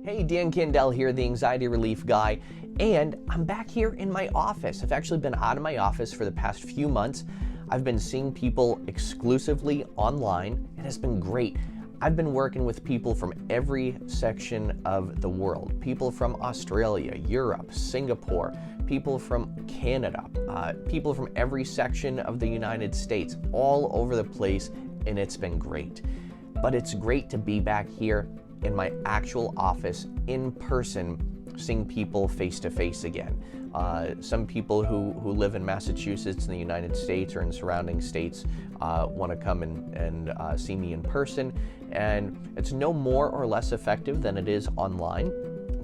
Hey, Dan Candell here, the anxiety relief guy, and I'm back here in my office. I've actually been out of my office for the past few months. I've been seeing people exclusively online, and it's been great. I've been working with people from every section of the world. People from Australia, Europe, Singapore, people from Canada, people from every section of the United States, all over the place, and it's been great. But it's great to be back here in my actual office, in person, seeing people face to face again. Some people who live in Massachusetts in the United States or in surrounding states want to come and see me in person, and it's no more or less effective than it is online,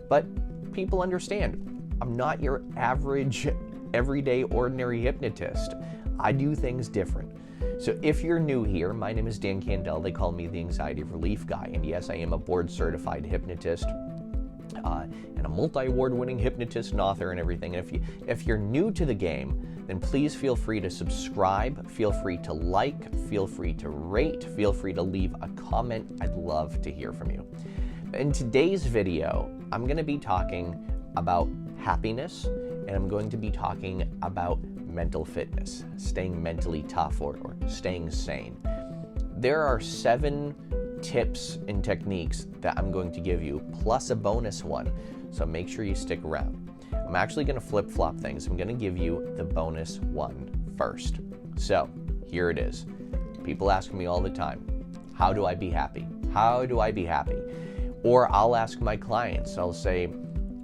but people understand. I'm not your average, everyday, ordinary hypnotist. I do things different. So if you're new here, my name is Dan Candell. They call me the anxiety relief guy. And yes, I am a board certified hypnotist and a multi-award winning hypnotist and author and everything. And if you're new to the game, then please feel free to subscribe, feel free to like, feel free to rate, feel free to leave a comment. I'd love to hear from you. In today's video, I'm going to be talking about happiness, and I'm going to be talking about mental fitness, staying mentally tough or staying sane. There are 7 tips and techniques that I'm going to give you, plus a bonus one, so make sure you stick around. I'm actually going to flip-flop things. I'm going to give you the bonus one first. So here it is. People ask me all the time, how do I be happy? How do I be happy? Or I'll ask my clients, I'll say,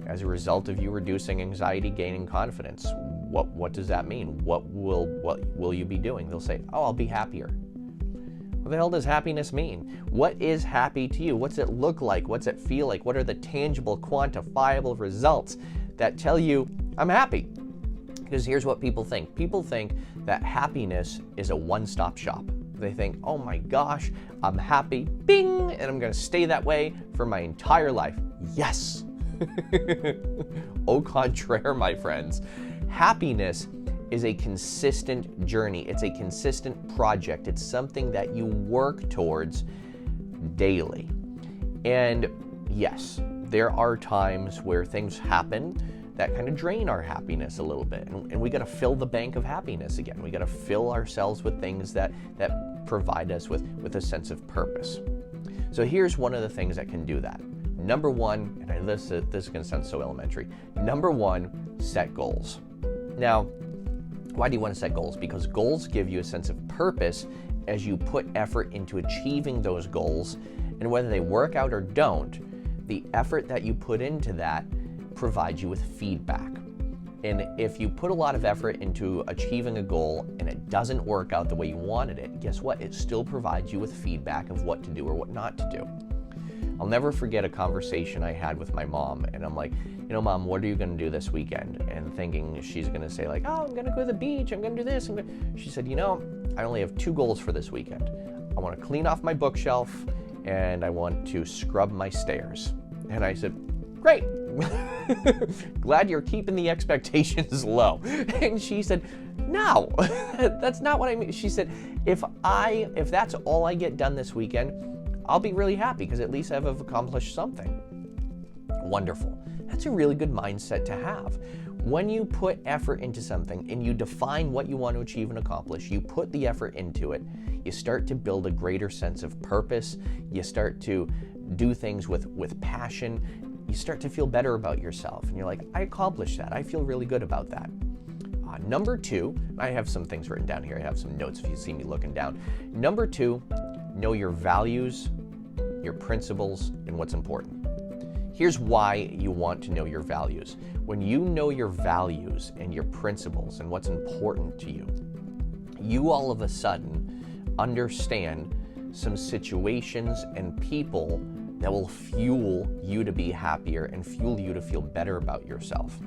as a result of you reducing anxiety, gaining confidence, what does that mean? What will you be doing? They'll say, oh, I'll be happier. What the hell does happiness mean? What is happy to you? What's it look like? What's it feel like? What are the tangible, quantifiable results that tell you I'm happy? Because here's what people think. People think that happiness is a one-stop shop. They think, oh my gosh, I'm happy, bing, and I'm gonna stay that way for my entire life. Yes. Au contraire, my friends. Happiness is a consistent journey. It's a consistent project. It's something that you work towards daily. And yes, there are times where things happen that kind of drain our happiness a little bit. And we got to fill the bank of happiness again. We got to fill ourselves with things that provide us with a sense of purpose. So here's one of the things that can do that. Number one, and this is going to sound so elementary. Number one, set goals. Now, why do you want to set goals? Because goals give you a sense of purpose as you put effort into achieving those goals. And whether they work out or don't, the effort that you put into that provides you with feedback. And if you put a lot of effort into achieving a goal and it doesn't work out the way you wanted it, guess what? It still provides you with feedback of what to do or what not to do. I'll never forget a conversation I had with my mom, and I'm like, you know, Mom, what are you going to do this weekend? And thinking she's going to say like, oh, I'm going to go to the beach, I'm going to do this. She said, you know, I only have 2 goals for this weekend. I want to clean off my bookshelf, and I want to scrub my stairs. And I said, great. Glad you're keeping the expectations low. And she said, no, that's not what I mean. She said, if that's all I get done this weekend, I'll be really happy because at least I've accomplished something. Wonderful. That's a really good mindset to have. When you put effort into something and you define what you want to achieve and accomplish, you put the effort into it, you start to build a greater sense of purpose, you start to do things with passion, you start to feel better about yourself, and you're like, I accomplished that. I feel really good about that. Number 2, I have some things written down here. I have some notes if you see me looking down. Number 2, know your values, your principles, and what's important. Here's why you want to know your values. When you know your values and your principles and what's important to you, you all of a sudden understand some situations and people that will fuel you to be happier and fuel you to feel better about yourself.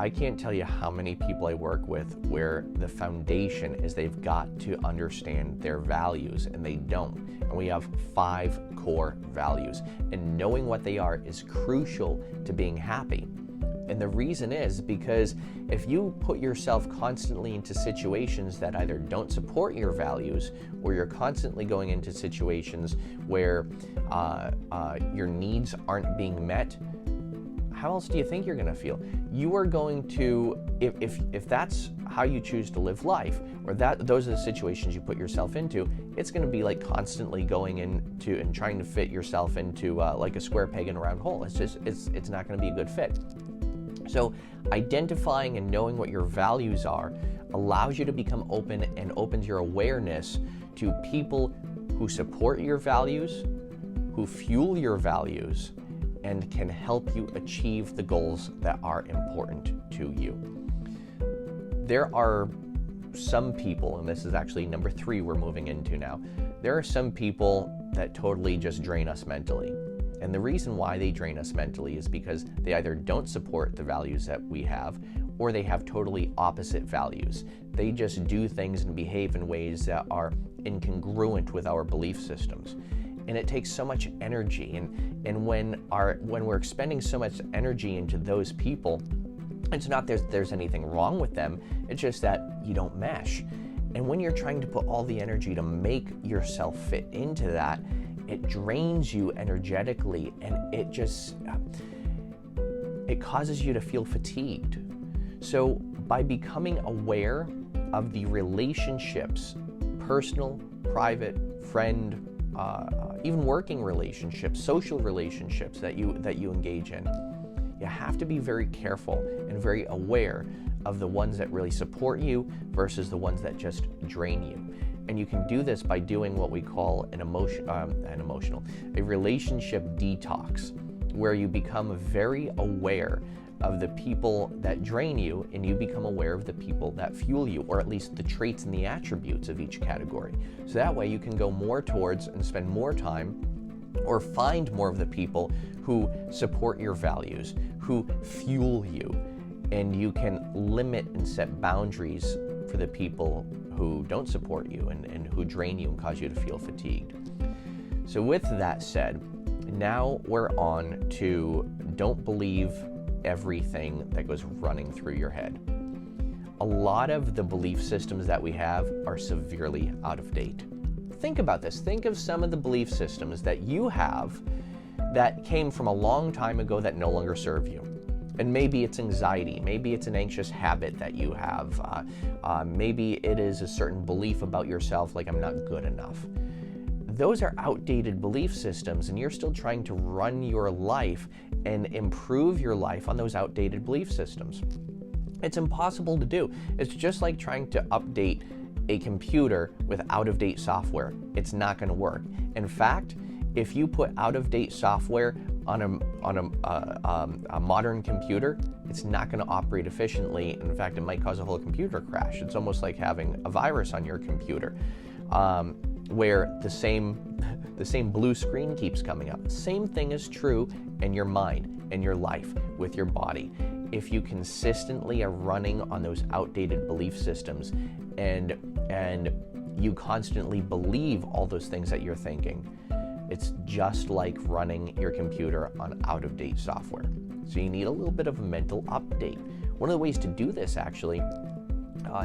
I can't tell you how many people I work with where the foundation is they've got to understand their values and they don't. And we have 5 core values. And knowing what they are is crucial to being happy. And the reason is because if you put yourself constantly into situations that either don't support your values, or you're constantly going into situations where your needs aren't being met, how else do you think you're going to feel? You are going to, if that's how you choose to live life, or those are the situations you put yourself into, it's going to be like constantly going into and trying to fit yourself into like a square peg in a round hole. It's not going to be a good fit. So identifying and knowing what your values are allows you to become open and opens your awareness to people who support your values, who fuel your values, and can help you achieve the goals that are important to you. There are some people, and this is actually number 3 we're moving into now, there are some people that totally just drain us mentally. And the reason why they drain us mentally is because they either don't support the values that we have, or they have totally opposite values. They just do things and behave in ways that are incongruent with our belief systems. And it takes so much energy, and when we're expending so much energy into those people, it's not there's anything wrong with them, it's just that you don't mesh. And when you're trying to put all the energy to make yourself fit into that, it drains you energetically, and it causes you to feel fatigued. So by becoming aware of the relationships, personal, private, friend, even working relationships, social relationships that you engage in, you have to be very careful and very aware of the ones that really support you versus the ones that just drain you. And you can do this by doing what we call a relationship detox, where you become very aware of the people that drain you, and you become aware of the people that fuel you, or at least the traits and the attributes of each category. So that way you can go more towards and spend more time, or find more of the people who support your values, who fuel you, and you can limit and set boundaries for the people who don't support you and who drain you and cause you to feel fatigued. So with that said, now we're on to don't believe everything that goes running through your head. A lot of the belief systems that we have are severely out of date. Think about this. Think of some of the belief systems that you have that came from a long time ago that no longer serve you. And maybe it's anxiety, maybe it's an anxious habit that you have, maybe it is a certain belief about yourself, like I'm not good enough. Those are outdated belief systems, and you're still trying to run your life and improve your life on those outdated belief systems. It's impossible to do. It's just like trying to update a computer with out-of-date software. It's not going to work. In fact, if you put out-of-date software on a modern computer, it's not going to operate efficiently. In fact, it might cause a whole computer crash. It's almost like having a virus on your computer, where the same blue screen keeps coming up. Same thing is true in your mind, in your life, with your body. If you consistently are running on those outdated belief systems, and you constantly believe all those things that you're thinking, it's just like running your computer on out-of-date software. So you need a little bit of a mental update. One of the ways to do this actually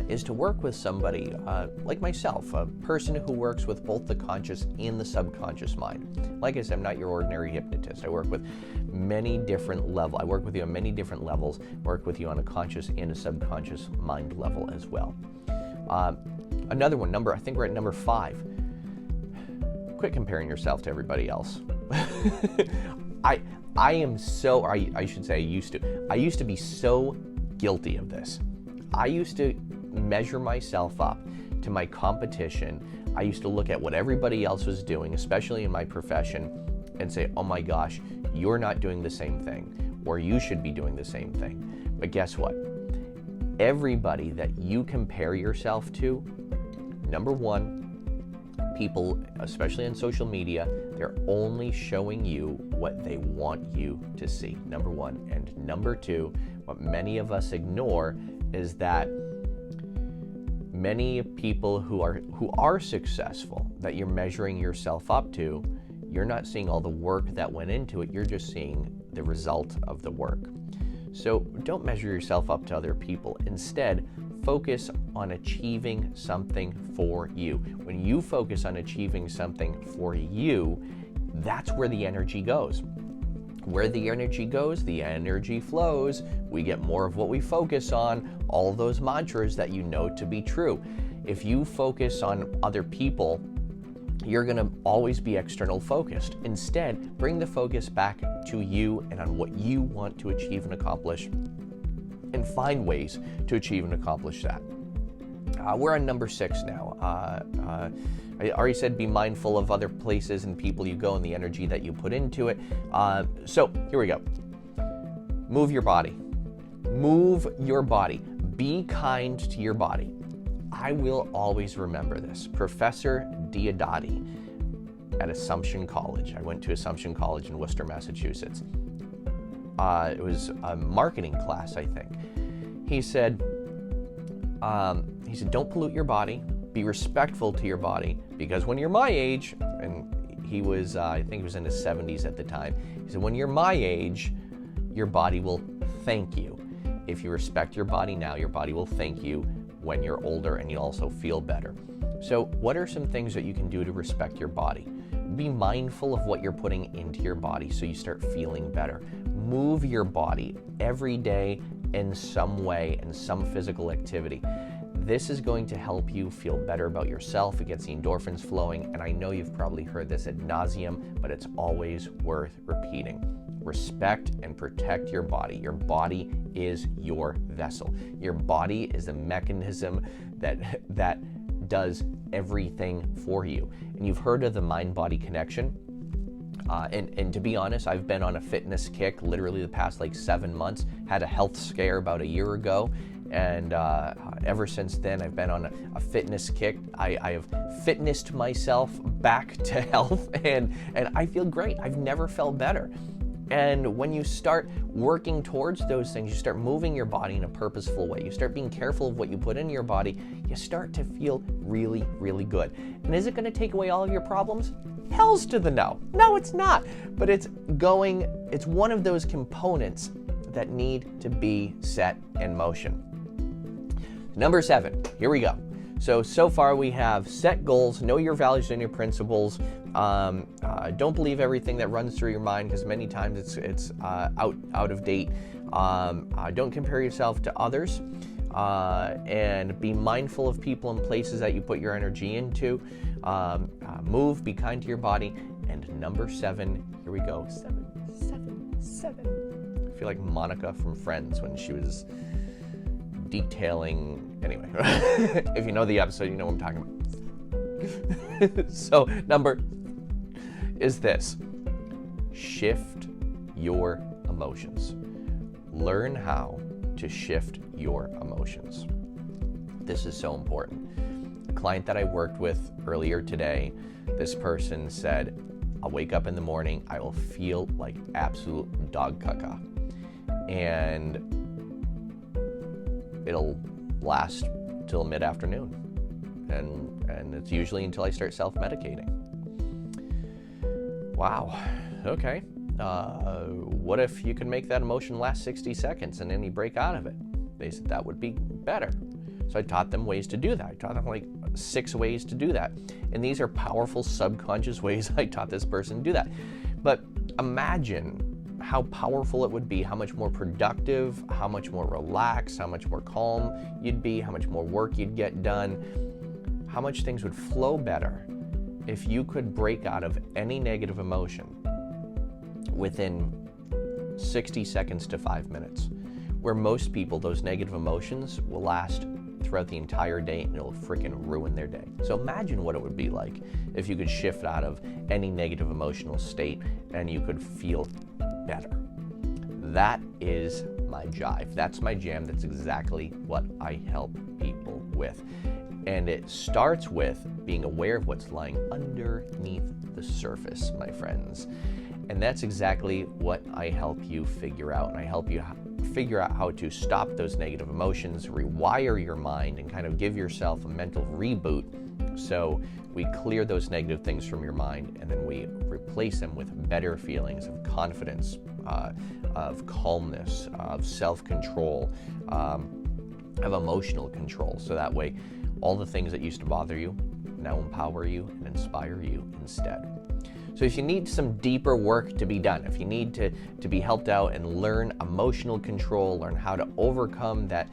is to work with somebody like myself, a person who works with both the conscious and the subconscious mind. Like I said, I'm not your ordinary hypnotist. I work with many different levels. I work with you on many different levels, work with you on a conscious and a subconscious mind level as well. Another one, I think we're at number 5. Quit comparing yourself to everybody else. I used to be so guilty of this. I used to measure myself up to my competition. I used to look at what everybody else was doing, especially in my profession, and say, oh my gosh, you're not doing the same thing, or you should be doing the same thing. But guess what? Everybody that you compare yourself to, number one, people, especially on social media, they're only showing you what they want you to see, number one. And number two, what many of us ignore is that many people who are successful, that you're measuring yourself up to, you're not seeing all the work that went into it, you're just seeing the result of the work. So don't measure yourself up to other people. Instead, focus on achieving something for you. When you focus on achieving something for you, that's where the energy goes. Where the energy goes, the energy flows. We get more of what we focus on, all those mantras that you know to be true. If you focus on other people, you're going to always be external focused. Instead, bring the focus back to you and on what you want to achieve and accomplish, and find ways to achieve and accomplish that. We're on number 6 now. I already said be mindful of other places and people you go and the energy that you put into it. So here we go. Move your body. Move your body. Be kind to your body. I will always remember this. Professor Diodati at Assumption College. I went to Assumption College in Worcester, Massachusetts. It was a marketing class, I think. He said, don't pollute your body. Be respectful to your body, because when you're my age, and he was, I think he was in his 70s at the time, he said, when you're my age, your body will thank you. If you respect your body now, your body will thank you when you're older, and you also feel better. So what are some things that you can do to respect your body? Be mindful of what you're putting into your body so you start feeling better. Move your body every day in some way, in some physical activity. This is going to help you feel better about yourself. It gets the endorphins flowing, and I know you've probably heard this ad nauseum, but it's always worth repeating. Respect and protect your body. Your body is your vessel. Your body is the mechanism that does everything for you. And you've heard of the mind-body connection. And to be honest, I've been on a fitness kick literally the past 7 months. Had a health scare about a year ago. And ever since then, I've been on a fitness kick. I have fitnessed myself back to health, and I feel great. I've never felt better. And when you start working towards those things, you start moving your body in a purposeful way. You start being careful of what you put in your body. You start to feel really, really good. And is it going to take away all of your problems? Hells to the no. No, it's not. But it's one of those components that need to be set in motion. Number 7, here we go. So far we have set goals, know your values and your principles. Don't believe everything that runs through your mind, because many times it's out of date. Don't compare yourself to others, and be mindful of people and places that you put your energy into. Move, be kind to your body. And number 7, here we go. 7. I feel like Monica from Friends when she was detailing, anyway. If you know the episode, you know what I'm talking about. So number is this: shift your emotions. Learn how to shift your emotions. This is so important. A client that I worked with earlier today, this person said, I'll wake up in the morning, I will feel like absolute dog caca. And it'll last till mid-afternoon. And it's usually until I start self-medicating. Wow, okay. What if you can make that emotion last 60 seconds and then you break out of it? They said that would be better. So I taught them ways to do that. I taught them 6 ways to do that. And these are powerful subconscious ways I taught this person to do that. But imagine how powerful it would be, how much more productive, how much more relaxed, how much more calm you'd be, how much more work you'd get done, how much things would flow better if you could break out of any negative emotion within 60 seconds to 5 minutes. Where most people, those negative emotions will last throughout the entire day and it'll freaking ruin their day. So imagine what it would be like if you could shift out of any negative emotional state and you could feel better. That is my jive. That's my jam. That's exactly what I help people with. And it starts with being aware of what's lying underneath the surface, my friends. And that's exactly what I help you figure out. And I help you figure out how to stop those negative emotions, rewire your mind, and kind of give yourself a mental reboot. So we clear those negative things from your mind, and then we replace them with better feelings of confidence, of calmness, of self-control, of emotional control. So that way, all the things that used to bother you now empower you and inspire you instead. So if you need some deeper work to be done, if you need to be helped out and learn emotional control, learn how to overcome that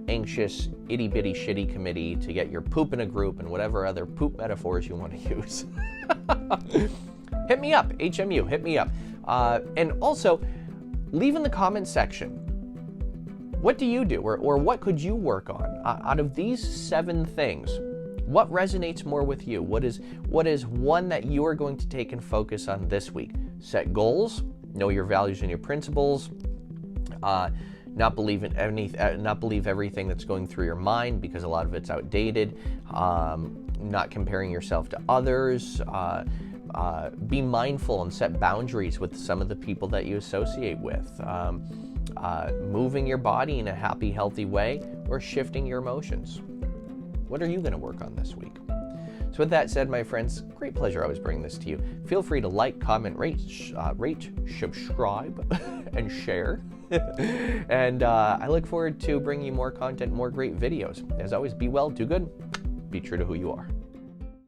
anxious, itty-bitty, shitty committee to get your poop in a group and whatever other poop metaphors you want to use, hit me up, HMU, hit me up. And also, leave in the comments section, what do you do, or what could you work on? Out of these 7 things, what resonates more with you? What is one that you are going to take and focus on this week? Set goals, know your values and your principles, not believe everything that's going through your mind because a lot of it's outdated, not comparing yourself to others, be mindful and set boundaries with some of the people that you associate with, moving your body in a happy, healthy way, or shifting your emotions. What are you going to work on this week? So with that said, my friends, great pleasure always bringing this to you. Feel free to like, comment, rate, subscribe, and share. And I look forward to bringing you more content, more great videos. As always, be well, do good, be true to who you are.